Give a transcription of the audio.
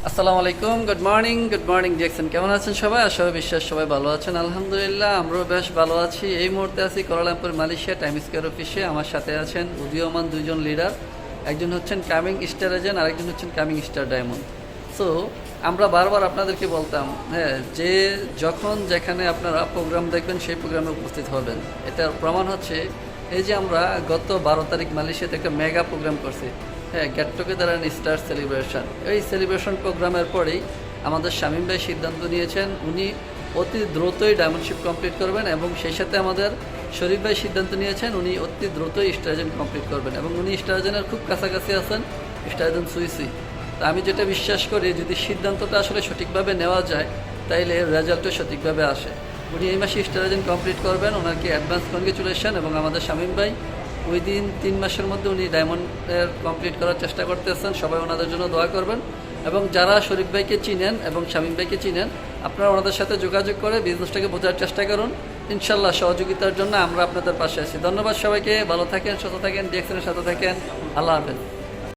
আসসালামু আলাইকুম, good morning Jackson. কেমন আছেন সবাই? আশা করি বিশ্বাস সবাই ভালো আছেন। আলহামদুলিল্লাহ আমরাও বেশ ভালো আছি। এই মুহূর্তে আছি কুয়ালালামপুর মালয়েশিয়া টাইম স্কয়ার অফিসে। আমার সাথে আছেন উদীয়মান দুইজন লিডার, একজন হচ্ছেন কামিং স্টার এজেন্ট, আরেকজন হচ্ছেন কামিং স্টার ডায়মন্ড। সো আমরা বারবার আপনাদেরকে বলতাম, হ্যাঁ, যে যখন যেখানে আপনারা প্রোগ্রাম দেখবেন সেই প্রোগ্রামে উপস্থিত হবেন। এটার প্রমাণ হচ্ছে এই যে আমরা গত 12 তারিখ মালয়েশিয়াতে একটা মেগা প্রোগ্রাম করছি, হ্যাঁ, get together and star celebration. এই সেলিব্রেশন প্রোগ্রামের পরেই আমাদের শামীম ভাই সিদ্ধান্ত নিয়েছেন উনি অতি দ্রুতই ডায়মন্ডশিপ কমপ্লিট করবেন, এবং সেই সাথে আমাদের শরীফ ভাই সিদ্ধান্ত নিয়েছেন উনি অতি দ্রুতই স্টার এজেন্ট কমপ্লিট করবেন, এবং উনি স্টার এজেন্টের খুব কাছাকাছি আছেন, স্টার এজেন্ট সুই। তা আমি যেটা বিশ্বাস করি, যদি সিদ্ধান্তটা আসলে সঠিকভাবে নেওয়া যায় তাইলে রেজাল্টও সঠিকভাবে আসে। উনি এই মাসে স্টার এজেন্ট কমপ্লিট করবেন, ওনাকে অ্যাডভান্স কনগ্রেচুলেশন। এবং আমাদের শামীম ভাই ওই দিন 3 মাসের মধ্যে উনি ডায়মন্ডের কমপ্লিট করার চেষ্টা করতেছেন। সবাই ওনাদের জন্য দোয়া করবেন, এবং যারা শরীফ ভাইকে চিনেন এবং শামীম ভাইকে চিনেন, আপনারা ওনাদের সাথে যোগাযোগ করে বিজনেসটাকে বোঝার চেষ্টা করুন। ইনশাল্লাহ সহযোগিতার জন্য আমরা আপনাদের পাশে আছি। ধন্যবাদ সবাইকে, ভালো থাকেন, সুস্থ থাকেন, ডিএক্সনের সাথে থাকেন। আল্লাহ হাফেজ।